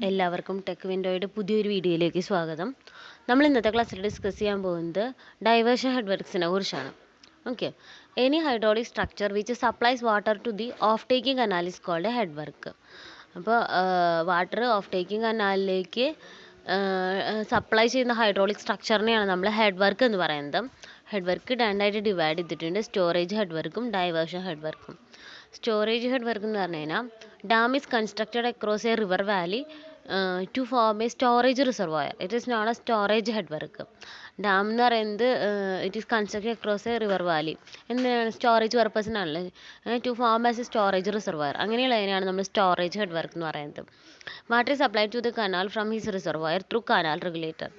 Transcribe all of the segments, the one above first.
എല്ലാവർക്കും ടെക് വിൻഡോയുടെ പുതിയൊരു വീഡിയോയിലേക്ക് സ്വാഗതം. നമ്മൾ ഇന്നത്തെ ക്ലാസ്സിൽ ഡിസ്കസ് ചെയ്യാൻ പോകുന്നത് ഡൈവേർഷൻ ഹെഡ് വർക്ക്സിനെ കുറിച്ചാണ്. Okay, any hydraulic structure which supplies water to the off taking canal is called head work. അപ്പോൾ വാട്ടർ ഓഫ് ടേക്കിംഗ് കനാലിലേക്ക് സപ്ലൈ ചെയ്യുന്ന ഹൈഡ്രോളിക് സ്ട്രക്ചറിനെയാണ് നമ്മൾ ഹെഡ് വർക്ക് എന്ന് പറയുന്നത്. ഹെഡ് വർക്ക് രണ്ടായിട്ട് ഡിവൈഡ് ചെയ്തിട്ടുണ്ട്, സ്റ്റോറേജ് ഹെഡ് വർക്കും ഡൈവേർഷൻ ഹെഡ് വർക്കും. സ്റ്റോറേജ് ഹെഡ് വർക്ക് എന്ന് പറഞ്ഞു കഴിഞ്ഞാൽ dam is constructed across a river valley to form a storage reservoir. It is known a storage head work. Dam എന്ന് പറയുന്നത് it is constructed across a river valley. എന്തിനാണ്? Storage പർപ്പസിനാണല്ലോ, to form as a storage reservoir. അങ്ങനെയുള്ളതിനാണ് നമ്മൾ storage head work എന്ന് പറയുന്നത്. Water is supplied to the canal from his reservoir through canal regulator.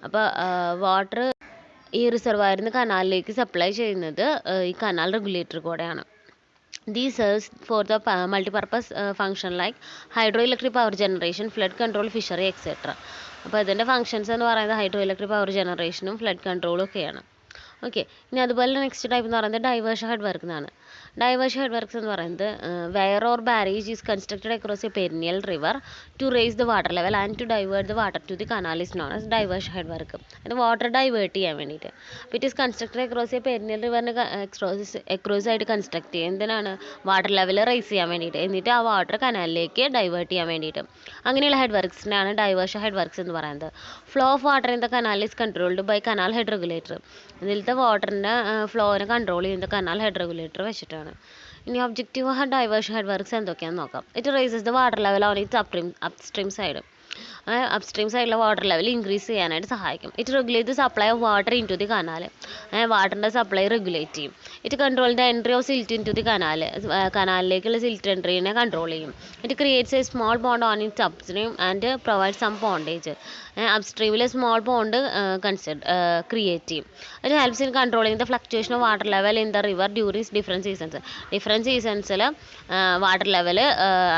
അപ്പോൾ water ഈ റിസർവോയറിൽ നിന്ന് കനാലിലേക്ക് സപ്ലൈ ചെയ്യുന്നത് ഈ കനാൽ റെഗുലേറ്റർ കൂടെയാണ്. These serves for the multi-purpose function like hydroelectric power generation, flood control, fishery, etc. അപ്പോൾ ഇതിൻ്റെ ഫങ്ഷൻസ് എന്ന് പറയുന്നത് ഹൈഡ്രോ ഇലക്ട്രിക് പവർ ജനറേഷനും ഫ്ലഡ് കൺട്രോളും ഒക്കെയാണ്. ഓക്കെ, ഇനി അതുപോലെ നെക്സ്റ്റ് ടൈപ്പ് എന്ന് പറയുന്നത് ഡൈവേർഷൻ ഹെഡ് വർക്ക് എന്നാണ്. ഡൈവേർഷൻ ഹെഡ് വർക്ക്സ് എന്ന് പറയുന്നത് weir or barrage is constructed across a perennial river to raise the water level and to divert the water to the canal is known as diversion head work. അത് water divert ചെയ്യാൻ വേണ്ടിയിട്ട്. അപ്പോൾ it is constructed across a perennial റിവറിന് across ആയിട്ട് construct ചെയ്യുക. എന്തിനാണ്? Water level raise ചെയ്യാൻ വേണ്ടിയിട്ട്, എന്നിട്ട് ആ വാട്ടർ കനാലിലേക്ക് ഡൈവേർട്ട് ചെയ്യാൻ വേണ്ടിയിട്ട്. അങ്ങനെയുള്ള ഹെഡ് വർക്ക്സിനാണ് ഡൈവേർഷൻ ഹെഡ് വർക്ക്സ് എന്ന് പറയുന്നത്. Flow of water in the canal is controlled by canal head regulator. ഇതിലത്തെ വാട്ടറിൻ്റെ ഫ്ലോനെ കൺട്രോൾ ചെയ്യുന്നത് കനാൽ ഹെഡ് റെഗുലേറ്റർ വെച്ചിട്ടാണ്. ഇനി ഒബ്ജക്റ്റീവ് ഡൈവേർഷൻ ഹെഡ് വർക്ക്സ് എന്തൊക്കെയാണെന്ന് നോക്കാം. It raises the water level on its upstream side. Upstream സൈഡിലെ വാട്ടർ ലെവൽ ഇൻക്രീസ് ചെയ്യാനായിട്ട് സഹായിക്കും. It regulate the supply of water into the canal. വാട്ടറിൻ്റെ supply regulate ചെയ്യും. It control the entry of silt into the canal. കനാലിലേക്കുള്ള silt എൻട്രീനെ control ചെയ്യും. It creates a small pond on its upstream and provide some pondage. അപ്സ്ട്രീമിൽ small pond create ചെയ്യും. It helps in controlling the fluctuation of water level in the river during different seasons. Different സീസൺസിൽ water level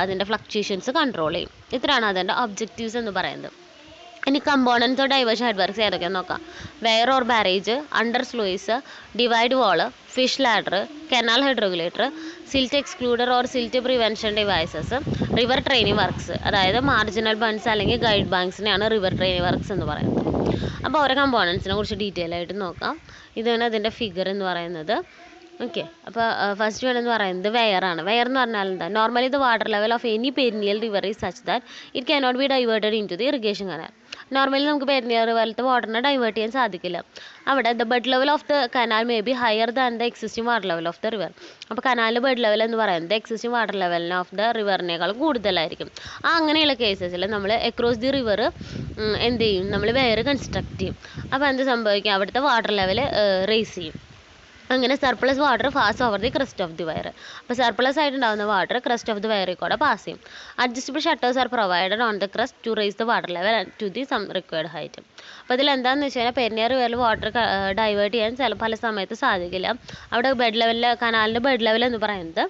അതിൻ്റെ fluctuations control ചെയ്യും. ഇത്രയാണ് അതിൻ്റെ objectives എന്ന് പറയുന്നത്. ഇനി components of diversion head works ഏതൊക്കെയാണെന്ന് നോക്കാം. Weir or barrage, under sluice, divide wall, fish ladder, canal head regulator, silt excluder or silt prevention devices, river training works. അതായത് മാർജിനൽ ബൺസ് അല്ലെങ്കിൽ ഗൈഡ് ബാങ്ക്സിനെയാണ് റിവർ ട്രെയിനിങ് വർക്ക്സ് എന്ന് പറയുന്നത്. അപ്പോൾ ഓരോ കമ്പോണൻസിനെ കുറിച്ച് detail ആയിട്ട് നോക്കാം. ഇതാണ് അതിൻ്റെ ഫിഗർ എന്ന് പറയുന്നത്. ഓക്കെ, അപ്പോൾ ഫസ്റ്റ് വൺ എന്ന് പറയുന്നത് വെയറാണ്. വെയർ എന്ന് പറഞ്ഞാൽ എന്താ? Normally the water level of any perennial river is such that it cannot be diverted into the irrigation canal. Normally നമുക്ക് പെരിനിയൽ റിവറിലത്തെ വാട്ടറിനെ ഡൈവേർട്ട് ചെയ്യാൻ സാധിക്കില്ല. അവിടെ the bed level of the canal may be higher than the existing water level of the river. അപ്പോൾ കനാലിൻ്റെ bed level എന്ന് പറയുന്നത് എക്സിസ്റ്റിംഗ് വാട്ടർ ലെവലിന് ഓഫ് ദ റിവറിനേക്കാളും കൂടുതലായിരിക്കും. അങ്ങനെയുള്ള കേസസിൽ നമ്മൾ അക്രോസ് ദി റിവർ എന്ത് ചെയ്യും? നമ്മൾ വെയർ കൺസ്ട്രക്ട് ചെയ്യും. അപ്പോൾ എന്ത് സംഭവിക്കും? അവിടുത്തെ വാട്ടർ ലെവൽ റേസ് ചെയ്യും. അങ്ങനെ surplus water pass over the crest of the weir. അപ്പോൾ സർപ്ലസ് ആയിട്ടുണ്ടാകുന്ന വാട്ടർ ക്രസ്റ്റ് ഓഫ് ദി വയറിൽ കൂടെ പാസ് ചെയ്യും. Adjustable shutters are provided on the crest to raise the water level to the some required height. അപ്പോൾ ഇതിൽ എന്താണെന്ന് വെച്ച് കഴിഞ്ഞാൽ പെരിനിയർ റിവറിൽ വാട്ടർ ഡൈവേർട്ട് ചെയ്യാൻ പല സമയത്ത് സാധിക്കില്ല. അവിടെ ബെഡ് ലെവലിൽ കനാലിൻ്റെ ബെഡ് ലെവൽ എന്ന് പറയുന്നത്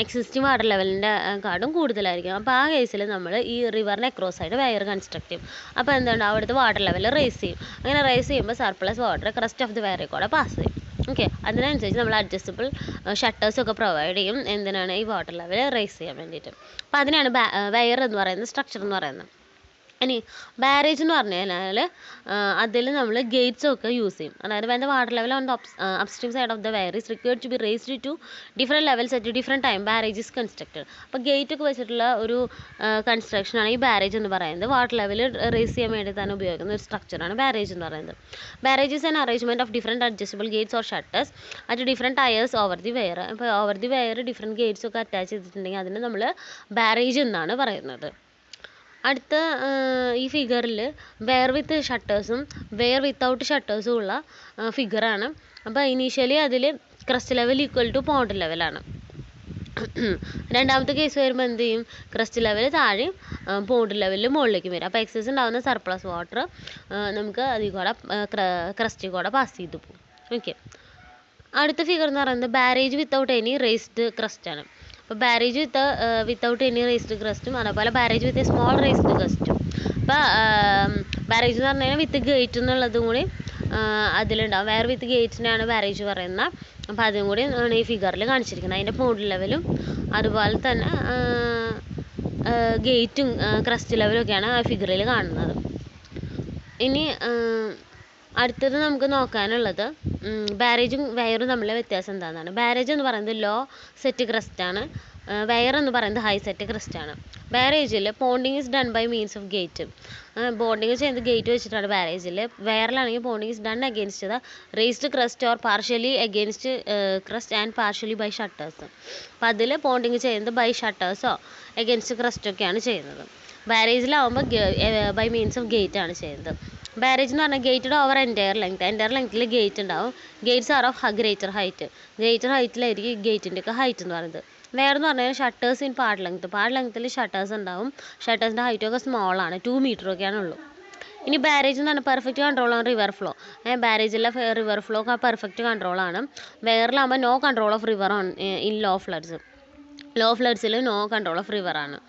എക്സിസ്റ്റിംഗ് വാട്ടർ ലെവലിൻ്റെ കാട്ടും കൂടുതലായിരിക്കും. അപ്പോൾ ആ കേസിൽ നമ്മൾ ഈ റിവറിനെ ക്രോസ് ആയിട്ട് വയർ കൺസ്ട്രക്ട് ചെയ്യും. അപ്പോൾ എന്താണ്? അവിടുത്തെ വാട്ടർ ലെവൽ റേസ് ചെയ്യും. അങ്ങനെ റേസ് ചെയ്യുമ്പോൾ surplus water crest of the വയറിൽ കൂടെ പാസ് ചെയ്യും. ഓക്കെ, അതിനനുസരിച്ച് നമ്മൾ അഡ്ജസ്റ്റബിൾ ഷട്ടേഴ്സൊക്കെ പ്രൊവൈഡ് ചെയ്യും. എന്തിനാണ്? ഈ വാട്ടർ ലെവൽ റേസ് ചെയ്യാൻ വേണ്ടിയിട്ട്. അപ്പോൾ അതിനാണ് വയർ എന്ന് പറയുന്നത്, സ്ട്രക്ചർ എന്ന് പറയുന്നത്. ഇനി ബാരേജ് എന്ന് പറഞ്ഞു കഴിഞ്ഞാൽ അതിൽ നമ്മൾ ഗേറ്റ്സ് ഒക്കെ യൂസ് ചെയ്യും. അതായത് when the water level on the upstream side of the weir is required to be raised to different levels at different time, barrage is constructed. അപ്പോൾ ഗേറ്റ് ഒക്കെ വെച്ചിട്ടുള്ള ഒരു കൺസ്ട്രക്ഷനാണ് ഈ ബാരേജ് എന്ന് പറയുന്നത്. വാട്ടർ ലെവൽ റേസ് ചെയ്യാൻ വേണ്ടി തന്നെ ഉപയോഗിക്കുന്ന ഒരു സ്ട്രക്ചറാണ് ബാരേജ് എന്ന് പറയുന്നത്. Barrage is an arrangement of different adjustable gates or shutters at different tiers over the weir. അപ്പോൾ over the weir different gates ഒക്കെ അറ്റാച്ച് ചെയ്തിട്ടുണ്ടെങ്കിൽ അതിന് നമ്മൾ ബാരേജ് എന്നാണ് പറയുന്നത്. അടുത്ത ഈ ഫിഗറിൽ വെയർ വിത്ത് ഷട്ടേഴ്സും വെയർ വിത്തൗട്ട് ഷട്ടേഴ്സും ഉള്ള ഫിഗറാണ്. അപ്പോൾ ഇനീഷ്യലി അതിൽ crest level equal to pond ലെവലാണ്. രണ്ടാമത്തെ കേസ് വരുമ്പോൾ എന്ത് ചെയ്യും? ക്രസ്റ്റ് ലെവൽ താഴെയും പോണ്ട് ലെവലിൽ മുകളിലേക്കും വരും. അപ്പോൾ എക്സസ് ഉണ്ടാകുന്ന സർപ്ലസ് വാട്ടർ നമുക്ക് അതിൽ കൂടെ ക്രസ്റ്റിൽ കൂടെ പാസ് ചെയ്ത് പോകും. ഓക്കെ, അടുത്ത ഫിഗർ എന്ന് പറയുന്നത് ബാരേജ് വിത്തൗട്ട് എനി റേസ്ഡ് ക്രസ്റ്റാണ്. അപ്പോൾ ബാരേജ് വിത്തൗട്ട് എനി റേസ്ഡ് ക്രസ്റ്റും അതേപോലെ barrage with a small raised ക്രസ്റ്റും. അപ്പോൾ ബാരേജ് എന്ന് പറഞ്ഞു കഴിഞ്ഞാൽ വിത്ത് ഗേറ്റ് എന്നുള്ളതും കൂടി അതിലുണ്ടാവും. വെയർ വിത്ത് ഗേറ്റ്സിനാണ് ബാരേജ് പറയുന്നത്. അപ്പോൾ അതും കൂടി ആണ് ഈ ഫിഗറിൽ കാണിച്ചിരിക്കുന്നത്. അതിൻ്റെ പോണ്ട് ലെവലും അതുപോലെ തന്നെ ഗേറ്റും ക്രസ്റ്റ് ലെവലും ഒക്കെയാണ് ആ ഫിഗറിൽ കാണുന്നത്. ഇനി അടുത്തത് നമുക്ക് നോക്കാനുള്ളത് ബാരേജും വെയറും തമ്മിലുള്ള വ്യത്യാസം എന്താണെന്നാണ്. ബാരേജ് എന്ന് പറയുന്നത് ലോ സെറ്റ് ക്രസ്റ്റ് ആണ്. വെയർ എന്ന് പറയുന്നത് ഹൈ സെറ്റ് ക്രസ്റ്റ് ആണ്. ബാരേജിൽ ponding is done by means of gate. Ponding ചെയ്യുന്നത് ഗേറ്റ് വെച്ചിട്ടാണ് ബാരേജിൽ. വെയറിലാണെങ്കിൽ ponding is done against the raised crest or partially against crest and partially by shutters. അപ്പോൾ അതിൽ പോണ്ടിങ് ചെയ്യുന്നത് ബൈ ഷട്ടേഴ്സോ അഗേൻസ്റ്റ് ക്രസ്റ്റൊക്കെയാണ് ചെയ്യുന്നത്. ബാരേജിലാവുമ്പോൾ ബൈ മീൻസ് ഓഫ് ഗേറ്റ് ആണ് ചെയ്യുന്നത്. ബാരേജ് എന്ന് പറഞ്ഞാൽ ഗേറ്റഡ് ഓവർ എൻറ്റയർ ലെങ്ത്തിൽ ഗേറ്റ് ഉണ്ടാവും. ഗേറ്റ്സ് ആർ ഓഫ് ഗ്രേറ്റർ ഹൈറ്റിലായിരിക്കും ഗേറ്റിൻ്റെ ഒക്കെ ഹൈറ്റ് എന്ന് പറയുന്നത്. വെയർ എന്ന് പറഞ്ഞാൽ ഷട്ടേഴ്സ് ഇൻ പാർട്ട് ലെങ്ത്തിൽ ഷട്ടേഴ്സ് ഉണ്ടാവും. ഷട്ടേഴ്സിൻ്റെ ഹൈറ്റൊക്കെ സ്മോൾ ആണ്, 2 മീറ്റർ ഒക്കെയാണ് ഉള്ളൂ. ഇനി ബാരേജ് എന്ന് പറഞ്ഞാൽ പെർഫെക്റ്റ് കൺട്രോൾ ആണ് റിവർ ഫ്ലോ. ബാരേജിലെ റിവർ ഫ്ലോ പെർഫെക്റ്റ് കൺട്രോളാണ്. വെയറിലാകുമ്പോൾ no control of river on in low ഫ്ലഡ്സിൽ നോ കൺട്രോൾ ഓഫ് റിവർ ആണ്.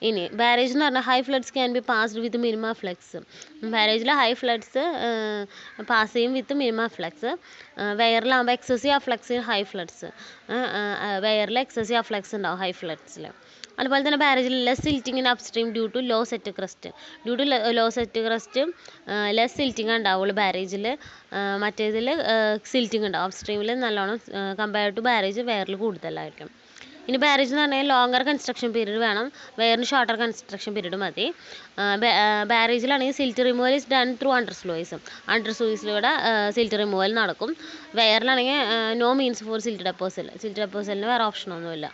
ഇനി ബാരേജ് എന്ന് പറഞ്ഞാൽ high floods can be passed with minimum flux. ബാരേജിൽ ഹൈ ഫ്ലഡ്സ് പാസ് ചെയ്യും വിത്ത് മിനിമം ഫ്ലക്സ്. വെയറിലാകുമ്പോൾ excessive flux in high floods. വെയറിൽ excessive flux ഉണ്ടാവും ഹൈ ഫ്ലഡ്സിൽ. അതുപോലെ തന്നെ ബാരേജിൽ less silting in upstream due to law set crest. Less silting ഉണ്ടാവുള്ളൂ ബാരേജിൽ. മറ്റേതിൽ സിൽറ്റിംഗ് ഉണ്ടാവും. അപ്സ്ട്രീമിൽ നല്ലോണം കമ്പയർ ടു ബാരേജ് വെയറിൽ കൂടുതലായിരിക്കും. ഇനി ബാരേജ് എന്ന് പറഞ്ഞാൽ ലോങ്ങർ കൺസ്ട്രക്ഷൻ പീരീഡ് വേണം, വെയറിന് ഷോർട്ടർ കൺസ്ട്രക്ഷൻ പീരീഡ് മതി. ബാരേജിലാണെങ്കിൽ silt removal is done through അണ്ടർസ്ലൂയിസിലൂടെ സിൽറ്റ് റിമൂവൽ നടക്കും. വെയറിലാണെങ്കിൽ നോ മീൻസ് ഫോർ സിൽറ്റ് ഡെപ്പോസലിന് വേറെ ഓപ്ഷനൊന്നുമില്ല.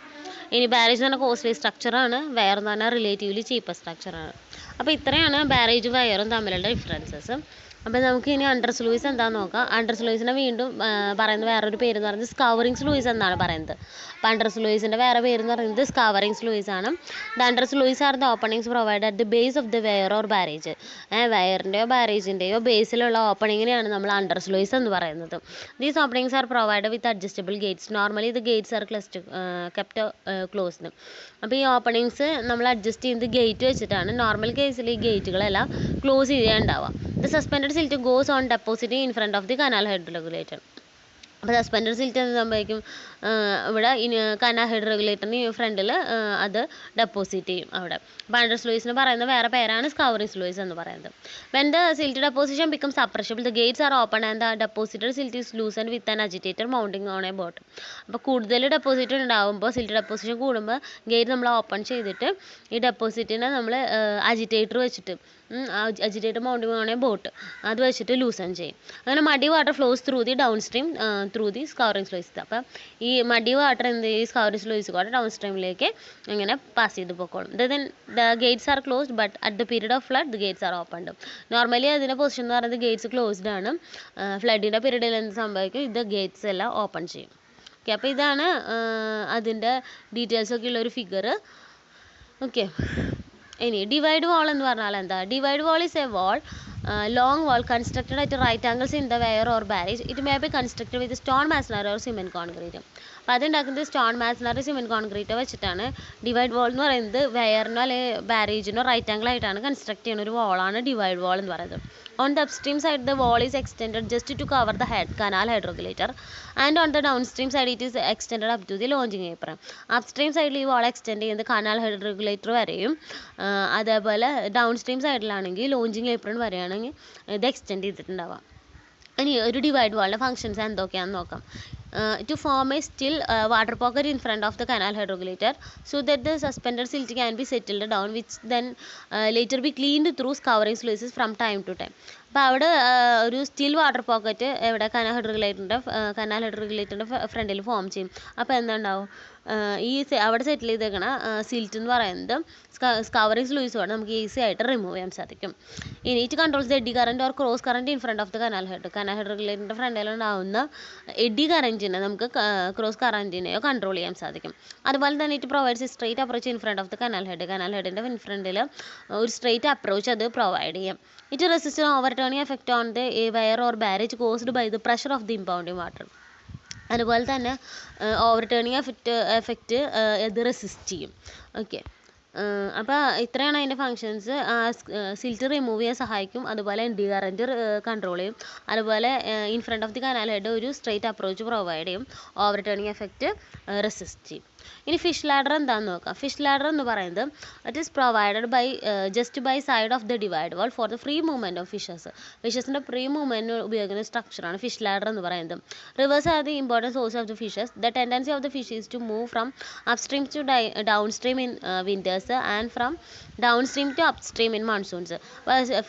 ഇനി ബാരേജ് എന്ന് പറഞ്ഞാൽ കോസ്റ്റ്ലി സ്ട്രക്ചറാണ്, വെയർ എന്ന് പറഞ്ഞാൽ റിലേറ്റീവ്ലി ചീപ്പർ സ്ട്രക്ചറാണ്. അപ്പോൾ ഇത്രയാണ് ബാരേജും വെയറും തമ്മിലുള്ള ഡിഫറൻസസ്. അപ്പോൾ നമുക്ക് ഇനി അണ്ടർസ്ലൂയിസ് എന്താണെന്ന് നോക്കാം. അണ്ടർസ്ലൂയിസിനെ വീണ്ടും പറയുന്ന വേറൊരു പേര് എന്ന് പറയുന്നത് സ്കവറിംഗ് സ്ലൂയിസ് എന്നാണ് പറയുന്നത്. അപ്പോൾ അണ്ടർസ്ലൂയിസിൻ്റെ വേറെ പേര് എന്ന് പറയുന്നത് സ്കവറിംഗ് സ്ലൂയിസ് ആണ്. The undersluice are the openings provide at the base of the weir or barrage. വെയറിൻ്റെയോ ബാരേജിൻ്റെയോ ബേസിലുള്ള ഓപ്പണിങ്ങിനെയാണ് നമ്മൾ അണ്ടർസ്ലൂയിസ് എന്ന് പറയുന്നത്. These openings are provide with adjustable gates. Normally the gates are kept closed. അപ്പോൾ ഈ ഓപ്പണിങ്സ് നമ്മൾ അഡ്ജസ്റ്റ് ചെയ്യുന്നത് ഗേറ്റ് വെച്ചിട്ടാണ്. നോർമൽ കേസിൽ ഈ ഗേറ്റുകളെല്ലാം close ചെയ്യാനുണ്ടാവുക. The suspended silt goes on depositing in front of the canal head regulator. അപ്പോൾ suspended silt എന്ത് സംഭവിക്കും, ഇവിടെ കനാൽ ഹെഡ് റെഗുലേറ്ററിന് ഫ്രണ്ടിൽ അത് ഡെപ്പോസിറ്റ് ചെയ്യും അവിടെ. അപ്പോൾ അണ്ടർസ്ലൂയിസിന് പറയുന്ന വേറെ പേരാണ് സ്കവറിംഗ് സ്ലൂയിസ് എന്ന് പറയുന്നത്. When the silt deposition become suppressible the gates are open and the deposited silt is loosened with an agitator mounting on a bottom. അപ്പോൾ കൂടുതൽ ഡെപ്പോസിറ്റ് ഉണ്ടാകുമ്പോൾ സിൽറ്റ് ഡെപ്പോസിഷൻ കൂടുമ്പോൾ ഗേറ്റ് നമ്മൾ ഓപ്പൺ ചെയ്തിട്ട് ഈ ഡെപ്പോസിറ്റിനെ നമ്മൾ അജിറ്റേറ്റർ വെച്ചിട്ട് മൗണ്ടിങ് ഓൺ എ ബോട്ട് അത് വെച്ചിട്ട് ലൂസൺ ചെയ്യും. അങ്ങനെ മടി water flows through the downstream through the scouring sluice. അപ്പം ഈ മടി വാട്ടർ എന്ത് ഈ സ്കവറിംഗ് സ്ലൂയിസ് കൂടെ ഡൗൺ സ്ട്രീമിലേക്ക് ഇങ്ങനെ പാസ് ചെയ്ത് പോയിക്കോളും. Then the gates are closed but at the period of flood the gates are opened. Normally അതിൻ്റെ പൊസിഷൻ എന്ന് പറയുന്നത് ഗേറ്റ്സ് ക്ലോസ്ഡ് ആണ്. ഫ്ലഡിൻ്റെ പീരീഡിൽ എന്ത് സംഭവിക്കും, ഇത് ഗേറ്റ്സ് എല്ലാം ഓപ്പൺ ചെയ്യും. ഓക്കെ, അപ്പോൾ ഇതാണ് അതിൻ്റെ ഡീറ്റെയിൽസ് ഒക്കെ ഉള്ളൊരു ഫിഗർ. ഓക്കെ, ഇനി ഡിവൈഡ് വാൾ എന്ന് പറഞ്ഞാൽ എന്താ? Divide wall is A wall, long wall constructed at right angles in the weir or barrage. It may be constructed with stone masonry or cement concrete. അപ്പോൾ അതുണ്ടാക്കുന്നത് സ്റ്റോൺ മാസണറി സിമെൻറ്റ് കോൺക്രീറ്റ് വെച്ചിട്ടാണ്. Divide വാൾ എന്ന് പറയുന്നത് വെയറിനോ അല്ലെങ്കിൽ ബാരേജിനോ right angle ആയിട്ടാണ് construct ചെയ്യുന്ന ഒരു വാളാണ് divide വാൾ എന്ന് പറയുന്നത്. On the upstream side, the wall is extended just to cover the canal head regulator, and on the downstream side, it is extended up to the launching apron. Upstream side ഈ wall extend ചെയ്യുന്നത് canal head regulator വരെയും, അതേപോലെ downstream സൈഡിലാണെങ്കിൽ launching apron വരെയാണെങ്കിൽ ഇത് extend ചെയ്തിട്ടുണ്ടാവുക. ഇനി ഒരു divide വാളിൻ്റെ functions എന്തൊക്കെയാണെന്ന് നോക്കാം. To form a still water pocket in front of the canal head regulator so that the suspended silt can be settled down, which then later be cleaned through scouring sluices from time to time. അപ്പോൾ അവിടെ ഒരു still water pocket എവിടെ canal head റെഗുലേറ്ററിൻ്റെ ഫ്രണ്ടിൽ form ചെയ്യും. അപ്പോൾ എന്തുണ്ടാവും, ഈ അവിടെ സെറ്റിൽ ചെയ്തേക്കണ സിൽറ്റ് എന്ന് പറയുന്നത് സ്കവറിംഗ് സ്ലൂയിസോടെ നമുക്ക് ഈസി ആയിട്ട് റിമൂവ് ചെയ്യാൻ സാധിക്കും. ഇനി it controls the eddy current or cross current in front of the canal head റെഗുലേറ്ററിൻ്റെ ഫ്രണ്ടിലുണ്ടാവുന്ന എഡി കറൻറ്റിനെ നമുക്ക് ക്രോസ് കറൻറ്റിനെയോ കൺട്രോൾ ചെയ്യാൻ സാധിക്കും. അതുപോലെ തന്നെ it provides a straight approach in front of the canal ഹെഡിൻ്റെ ഇൻ ഫ്രണ്ടിൽ ഒരു സ്ട്രെയിറ്റ് അപ്രോച്ച് അത് പ്രൊവൈഡ് ചെയ്യും. It resist overturning effect on the weir or barrage caused by the pressure of the impounding water. അതുപോലെ തന്നെ overturning effect ഇത് resist ചെയ്യും. Okay, അപ്പോൾ ഇത്രയാണ് അതിൻ്റെ ഫങ്ഷൻസ്. സിൽറ്റ് റിമൂവ് ചെയ്യാൻ സഹായിക്കും, അതുപോലെ എൻഡി കറൻറ്റ് കൺട്രോൾ ചെയ്യും, അതുപോലെ in front of the canal head ഒരു സ്ട്രെയിറ്റ് അപ്രോച്ച് പ്രൊവൈഡ് ചെയ്യും, ഓവർടേണിംഗ് എഫക്റ്റ് റെസിസ്റ്റ് ചെയ്യും. ഇനി ഫിഷ് ലാഡർ എന്താണെന്ന് നോക്കാം. ഫിഷ് ലാഡർ എന്ന് പറയുന്നത് it is provided by just by side of the divide wall for the free movement of ഫിഷസിൻ്റെ free മൂവ്മെൻറ്റിന് ഉപയോഗിക്കുന്ന സ്ട്രക്ചറാണ് ഫിഷ് ലാഡർ എന്ന് പറയുന്നത്. Rivers are the important source of the fishes. The tendency of the fish is to move from upstream to downstream in winters and from downstream to upstream in monsoons.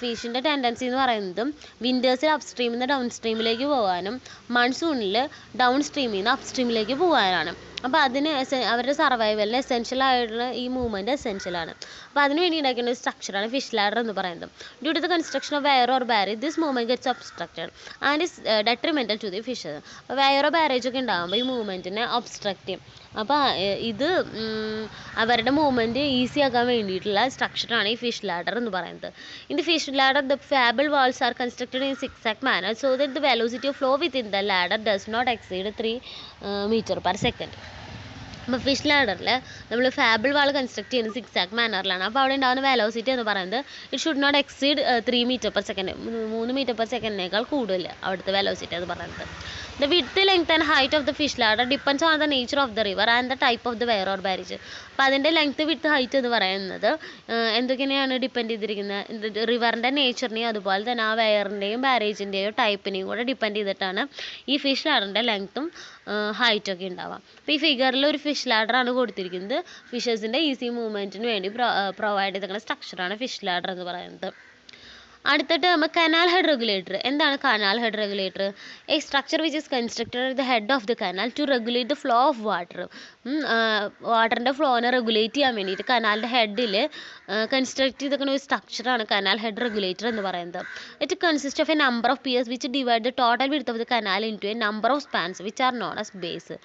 ഫിഷിൻ്റെ tendency എന്ന് പറയുന്നത് വിൻറ്റേഴ്സിൽ അപ്സ്ട്രീമിൽ നിന്ന് down സ്ട്രീമിലേക്ക് പോകാനും മൺസൂണിൽ down സ്ട്രീമിൽ നിന്ന് അപ്സ്ട്രീമിലേക്ക് പോകാനാണ്. അപ്പോൾ അതിന് അവരുടെ സർവൈവലിന് എസെൻഷ്യൽ ആയിട്ടുള്ള ഈ മൂവ്മെൻറ്റ് എസെൻഷ്യലാണ്. അപ്പോൾ അതിന് വേണ്ടി ഉണ്ടാക്കുന്ന ഒരു സ്ട്രക്ചറാണ് ഫിഷ് ലാഡർ എന്ന് പറയുന്നത്. Due to the construction of weir or barrage this movement gets obstructed and is detrimental to the fish. അപ്പോൾ വെയറോ ബാരേജ് ഒക്കെ ഉണ്ടാകുമ്പോൾ ഈ മൂവ്മെൻറ്റിനെ ഒബ്സ്ട്രക്റ്റ് ചെയ്യും. അപ്പോൾ ഇത് അവരുടെ മൂവ്മെൻറ്റ് ഈസി ആക്കാൻ വേണ്ടിയിട്ടുള്ള സ്ട്രക്ചറാണ് ഈ ഫിഷ് ലാഡർ എന്ന് പറയുന്നത്. In the fish ladder the baffle walls are constructed in zigzag manner so that the velocity of flow within the ladder does not exceed 3 m/s. അപ്പോൾ ഫിഷ് ലാഡറിൽ നമ്മൾ ഫാബിൾ വാൾ കൺസ്ട്രക്ട് ചെയ്യുന്നത് zigzag മാനറിലാണ്. അപ്പോൾ അവിടെ ഉണ്ടാകുന്ന വെലോസിറ്റി എന്ന് പറയുന്നത് it should not exceed 3 m/s, 3 m/s കൂടുതൽ അവിടുത്തെ വെലോസിറ്റി എന്ന് പറയുന്നത്. The width, length and height of the fish ladder depends on the nature of the river and the type of the weir or barrage. അപ്പോൾ അതിൻ്റെ length width height എന്ന് പറയുന്നത് എന്തൊക്കെയാണ് depend ചെയ്തിരിക്കുന്നത്, റിവറിൻ്റെ നേച്ചറിനെയും അതുപോലെ തന്നെ ആ വെയറിൻ്റെയും ബാരേജിൻ്റെയും ടൈപ്പിനെയും കൂടെ ഡിപ്പെൻഡ് ചെയ്തിട്ടാണ് ഈ ഫിഷ് ലാഡറിൻ്റെ ലെങ്ത്തും ഹൈറ്റൊക്കെ ഉണ്ടാവുക. അപ്പോൾ ഈ ഫിഗറിൽ ഒരു ഫിഷ് ലാഡറാണ് കൊടുത്തിരിക്കുന്നത്. ഫിഷസിൻ്റെ ഈസി മൂവ്മെൻറ്റിന് വേണ്ടി പ്രൊവൈഡ് ചെയ്തിരിക്കുന്ന സ്ട്രക്ചറാണ് ഫിഷ് ലാഡർ എന്ന് പറയുന്നത്. അടുത്തിട്ട് നമ്മൾ കനാൽ ഹെഡ് റെഗുലേറ്റർ. എന്താണ് canal head regulator? A structure which is constructed at the head of the canal to regulate the flow of water. വാട്ടറിൻ്റെ ഫ്ലോനെ റെഗുലേറ്റ് ചെയ്യാൻ വേണ്ടിയിട്ട് കനാലിൻ്റെ ഹെഡിൽ കൺസ്ട്രക്ട് ചെയ്തിരിക്കുന്ന ഒരു സ്ട്രക്ചറാണ് കനാൽ ഹെഡ് റെഗുലേറ്റർ എന്ന് പറയുന്നത്. It consist of a number of piers which divide the total width of the canal into a number of spans which are known as bays.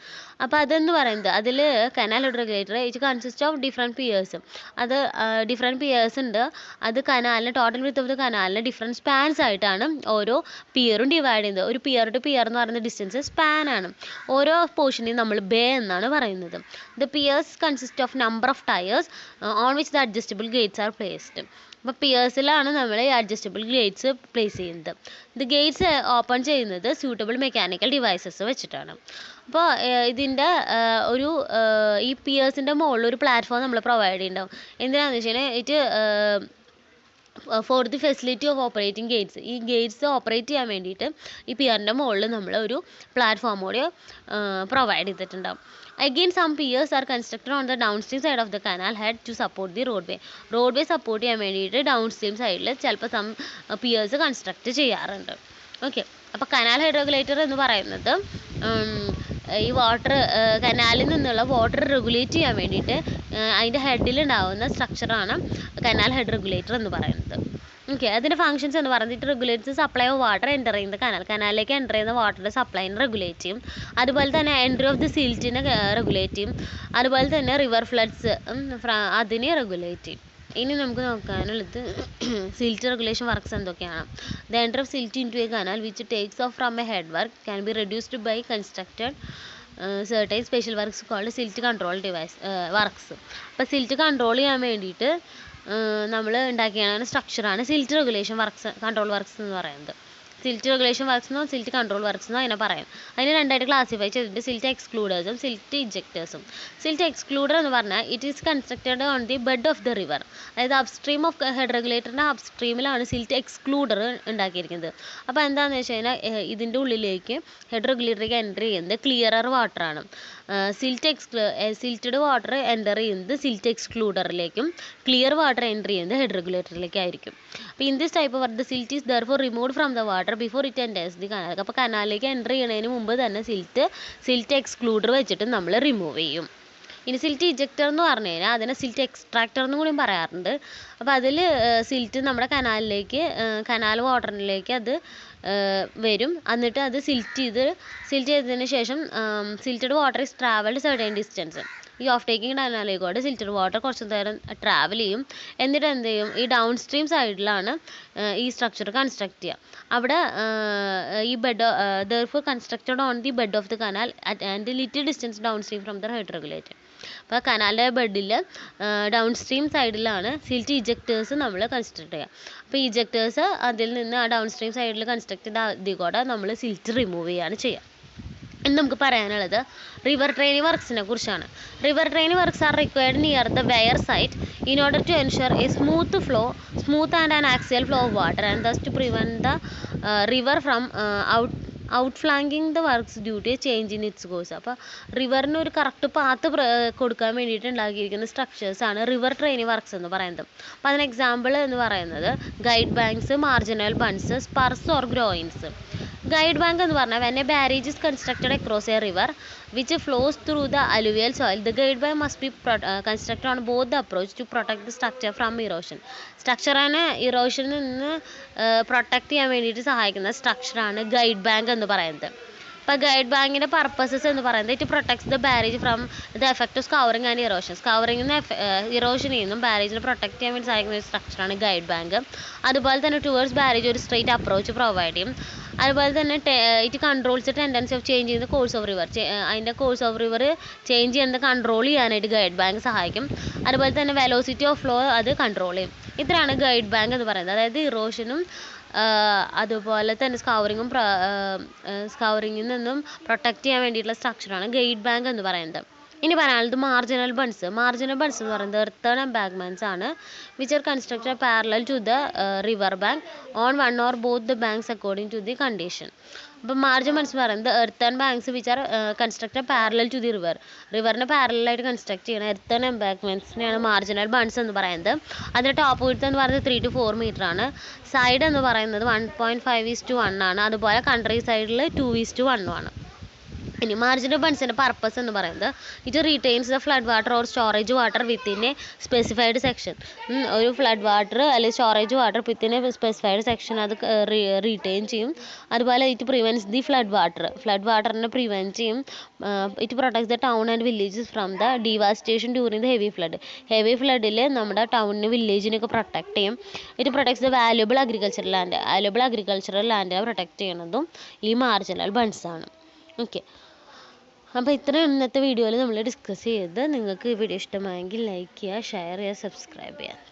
അപ്പോൾ അതെന്ന് പറയുന്നത് അതിൽ canal head regulator it consist of different piers. അത് different piers ഉണ്ട്. അത് കനാലിന് total width of the കനാലിന് different spans ആയിട്ടാണ് ഓരോ പിയറും ഡിവൈഡ് ചെയ്യുന്നത്. ഒരു പിയർ ടു പിയർ എന്ന് പറയുന്ന ഡിസ്റ്റൻസ് സ്പാനാണ്. ഓരോ പോർഷനെയും നമ്മൾ ബേ എന്നാണ് പറയുന്നത്. The piers consist of number of tiers on which the adjustable gates are placed. അപ്പോൾ പിയേഴ്സിലാണ് നമ്മൾ ഈ അഡ്ജസ്റ്റബിൾ ഗേറ്റ്സ് പ്ലേസ് ചെയ്യുന്നത്. ഇത് ഗേറ്റ്സ് ഓപ്പൺ ചെയ്യുന്നത് സ്യൂട്ടബിൾ മെക്കാനിക്കൽ ഡിവൈസസ് വെച്ചിട്ടാണ്. അപ്പോൾ ഇതിൻ്റെ ഈ പിയേഴ്സിൻ്റെ മുകളിൽ ഒരു പ്ലാറ്റ്ഫോം നമ്മൾ പ്രൊവൈഡ് ചെയ്യുന്നുണ്ടാവും. എന്തിനാണെന്ന് വെച്ച് കഴിഞ്ഞാൽ it for the facility of operating Gates. ഈ ഗേറ്റ്സ് ഓപ്പറേറ്റ് ചെയ്യാൻ വേണ്ടിയിട്ട് ഈ പിയറിൻ്റെ മുകളിൽ നമ്മൾ ഒരു പ്ലാറ്റ്ഫോം കൂടി പ്രൊവൈഡ് ചെയ്തിട്ടുണ്ടാവും. Again, some piers are constructed on the downstream side of the canal head to support the roadway. Roadway support ചെയ്യാൻ വേണ്ടിയിട്ട് ഡൗൺസ്ട്രീം സൈഡിൽ ചിലപ്പോൾ സം പിയേഴ്സ് കൺസ്ട്രക്ട് ചെയ്യാറുണ്ട്. ഓക്കെ, അപ്പോൾ കനാൽ ഹെഡ് റെഗുലേറ്റർ എന്ന് പറയുന്നത് ഈ വാട്ടർ കനാലിൽ നിന്നുള്ള വാട്ടർ റെഗുലേറ്റ് ചെയ്യാൻ വേണ്ടിയിട്ട് അതിൻ്റെ ഹെഡിലുണ്ടാവുന്ന സ്ട്രക്ചറാണ് കനാൽ ഹെഡ് റെഗുലേറ്റർ എന്ന് പറയുന്നത്. ഓക്കെ, അതിൻ്റെ ഫങ്ഷൻസ് എന്ന് പറയുന്നത് it regulates supply of water enter ചെയ്യുന്ന കനാലിലേക്ക് എൻ്റർ ചെയ്യുന്ന വാട്ടറിൻ്റെ സപ്ലൈനെ റെഗുലേറ്റ് ചെയ്യും. അതുപോലെ തന്നെ എൻട്രി ഓഫ് ദി സിൽറ്റിനെ റെഗുലേറ്റ് ചെയ്യും. അതുപോലെ തന്നെ റിവർ ഫ്ലഡ്സ് അതിനെ റെഗുലേറ്റ് ചെയ്യും. ഇനി നമുക്ക് നോക്കാനുള്ളത് സിൽറ്റ് റെഗുലേഷൻ വർക്ക്സ് എന്തൊക്കെയാണ്. The entry of silt into a canal which takes off from a head work can be reduced by constructed certain special works called silt control device works. അപ്പോൾ silt control ചെയ്യാൻ വേണ്ടിയിട്ട് നമ്മൾ ഉണ്ടാക്കിയാണ് സ്ട്രക്ചറാണ് silt regulation works control works എന്ന് പറയുന്നത്. Silt regulation works എന്നോ silt control works എന്നോ അതിനെ പറയാം. അതിന് രണ്ടായിട്ട് ക്ലാസിഫൈ ചെയ്തിട്ട് സിൽറ്റ് എക്സ്ക്ലൂഡേഴ്സും സിൽറ്റ് ഇജക്ടേഴ്സും. സിൽറ്റ് എക്സ്ക്ലൂഡർ എന്ന് പറഞ്ഞാൽ it is constructed on the bed of the river. അതായത് അപ്സ്ട്രീം ഓഫ് ഹെഡ് റെഗുലേറ്ററിൻ്റെ അപ്സ്ട്രീമിലാണ് സിൽറ്റ് എക്സ്ക്ലൂഡർ ഉണ്ടാക്കിയിരിക്കുന്നത്. അപ്പോൾ എന്താണെന്ന് വെച്ച് കഴിഞ്ഞാൽ ഇതിൻ്റെ ഉള്ളിലേക്ക് ഹെഡ് റെഗുലേറ്ററിലേക്ക് എൻ്റർ ചെയ്യുന്നത് ക്ലിയറർ വാട്ടറാണ്. സിൽറ്റഡ് വാട്ടർ എൻ്റർ ചെയ്യുന്നത് സിൽറ്റ് എക്സ്ക്ലൂഡറിലേക്കും ക്ലിയർ വാട്ടർ എൻ്റർ ചെയ്യുന്നത് ഹെഡ് റെഗുലേറ്ററിലേക്കായിരിക്കും. അപ്പോൾ in this type of the silt is therefore removed from the water before it enters the canal. അപ്പോൾ കനാലിലേക്ക് എൻ്റർ ചെയ്യുന്നതിന് മുമ്പ് തന്നെ സിൽറ്റ് എക്സ്ക്ലൂഡർ വെച്ചിട്ട് നമ്മൾ റിമൂവ് ചെയ്യും. ഇനി സിൽറ്റ് ഇജക്ടർ എന്ന് പറഞ്ഞു കഴിഞ്ഞാൽ അതിനെ സിൽറ്റ് എക്സ്ട്രാക്ടർ എന്നും കൂടി പറയാറുണ്ട്. അപ്പോൾ അതിൽ സിൽറ്റ് നമ്മുടെ കനാൽ വാട്ടറിലേക്ക് അത് വരും. എന്നിട്ട് അത് സിൽറ്റ് ചെയ്തതിന് ശേഷം silted water is travelled certain distance. ഈ ഓഫ് ടേക്കിംഗ് കനാലിലേക്കൂടെ സിൽറ്റഡ് വാട്ടർ കുറച്ച് നേരം ട്രാവൽ ചെയ്യും. എന്നിട്ട് എന്ത് ചെയ്യും, ഈ ഡൗൺ സ്ട്രീം സൈഡിലാണ് ഈ സ്ട്രക്ചർ കൺസ്ട്രക്ട് ചെയ്യുക. അവിടെ ഈ bed therefore constructed on the bed of the canal and little distance down stream from the head regulator. അപ്പോൾ കനാലിൻ്റെ ബെഡിൽ ഡൗൺ സ്ട്രീം സൈഡിലാണ് സിൽറ്റ് ഇജക്ടേഴ്സ് നമ്മൾ കൺസ്ട്രക്ട് ചെയ്യുക. അപ്പോൾ ഇജക്ടേഴ്സ് അതിൽ നിന്ന് ആ ഡൗൺ സ്ട്രീം സൈഡിൽ കൺസ്ട്രക്ട് ചെയ്ത അതിൽ കൂടെ നമ്മൾ സിൽറ്റ് റിമൂവ് ചെയ്യുകയാണ് ചെയ്യുക. ഇനി നമുക്ക് പറയാനുള്ളത് റിവർ ഡ്രെയിൻ വർക്ക്സിനെ കുറിച്ചാണ്. River drain works are required near the weir site in order to ensure a smooth and an axial flow of water and thus to prevent the river from outflanking the works due to a change in its course. അപ്പോൾ റിവറിന് ഒരു correct path കൊടുക്കാൻ വേണ്ടിയിട്ട് ഉണ്ടാക്കിയിരിക്കുന്ന സ്ട്രക്ചേഴ്സാണ് river drain works എന്ന് പറയുന്നത്. അപ്പോൾ അതിന് എക്സാമ്പിൾ എന്ന് പറയുന്നത് guide banks, marginal buns, Spurs or groynes. Guide bank എന്ന് പറഞ്ഞാൽ when a barrage is constructed across a river which flows through the alluvial soil, the guide bank must be constructed on both the approach to protect the structure from erosion. സ്ട്രക്ചറിനെ ഇറോഷനിൽ നിന്ന് protect ചെയ്യാൻ വേണ്ടിയിട്ട് സഹായിക്കുന്ന സ്ട്രക്ചറാണ് guide bank എന്ന് പറയുന്നത്. ഇപ്പോൾ guide ബാങ്കിൻ്റെ purposes എന്ന് പറയുന്നത് it protects the barrage from the effect of scouring and erosion. സ്കവറിങ്ങിൽ നിന്ന് ഇറോഷനിൽ നിന്നും ബാരേജിനെ പ്രൊട്ടക്റ്റ് ചെയ്യാൻ വേണ്ടി സഹായിക്കുന്ന ഒരു സ്ട്രക്ചറാണ് ഗൈഡ് ബാങ്ക്. അതുപോലെ തന്നെ ടുവേർഡ്സ് ബാരേജ് ഒരു സ്ട്രെയിറ്റ് അപ്രോച്ച് പ്രൊവൈഡ് ചെയ്യും. അതുപോലെ തന്നെ it controls tendency of change ചെയ്യുന്ന കോഴ്സ് ഓഫ് റിവർ. അതിൻ്റെ കോഴ്സ് ഓഫ് റിവർ ചേഞ്ച് ചെയ്യുന്നത് കൺട്രോൾ ചെയ്യാനായിട്ട് ഗൈഡ് ബാങ്ക് സഹായിക്കും. അതുപോലെ തന്നെ വെലോസിറ്റി ഓഫ് ഫ്ലോ അത് കൺട്രോൾ ചെയ്യും. ഇത്രയാണ് ഗൈഡ് ബാങ്ക് എന്ന് പറയുന്നത്. അതായത് ഇറോഷനും അതുപോലെ തന്നെ സ്കവറിങ്ങിൽ നിന്നും പ്രൊട്ടക്റ്റ് ചെയ്യാൻ വേണ്ടിയിട്ടുള്ള സ്ട്രക്ചറാണ് ഗൈഡ് ബാങ്ക് എന്ന് പറയുന്നത്. ഇനി പറയാനുള്ളത് മാർജിനൽ ബൺസ് എന്ന് പറയുന്നത് എർത്തേൺ എംബാങ്ക്മെൻറ്റ്സ് ആണ് which are constructed parallel to the river bank on one or both the banks according to the condition. അപ്പോൾ മാർജിനൽ ബൺസ് എന്ന് പറയുന്നത് earthen banks which are constructed parallel to the റിവറിന് പാരലായിട്ട് construct ചെയ്യുന്ന earthen എംബാങ്ക്മെൻറ്റ്സിനെയാണ് marginal bunds എന്ന് പറയുന്നത്. അതിൻ്റെ top width എന്ന് പറയുന്നത് 3 to 4 മീറ്റർ ആണ്. സൈഡ് എന്ന് പറയുന്നത് 1.5:1 ആണ്. അതുപോലെ കൺട്രി സൈഡിൽ 2:1 ആണ്. ഇനി മാർജിനൽ ബൺസിൻ്റെ പർപ്പസ് എന്ന് പറയുന്നത് it retains the flood water or storage water within a specified section. ഒരു ഫ്ലഡ് വാട്ടർ അല്ലെങ്കിൽ storage water within a specified section അത് റീറ്റെയിൻ ചെയ്യും. അതുപോലെ ഇറ്റ് പ്രിവെൻറ്റ്സ് ദി ഫ്ലഡ് വാട്ടറിനെ പ്രിവെൻറ്റ് ചെയ്യും. It protects the town and villages from the devastation during the heavy ഫ്ലഡിൽ നമ്മുടെ ടൗണിന് വില്ലേജിനൊക്കെ പ്രൊട്ടക്ട് ചെയ്യും. It protects the valuable agricultural ലാൻഡിനെ പ്രൊട്ടക്ട് ചെയ്യുന്നതും ഈ മാർജിനൽ ബൺസ് ആണ്. ഓക്കെ, അപ്പോൾ ഇത്രയും ഇന്നത്തെ വീഡിയോയിൽ നമ്മൾ ഡിസ്കസ് ചെയ്ത്. നിങ്ങൾക്ക് ഈ വീഡിയോ ഇഷ്ടമായെങ്കിൽ ലൈക്ക് ചെയ്യുക, ഷെയർ ചെയ്യുക, സബ്സ്ക്രൈബ് ചെയ്യുക.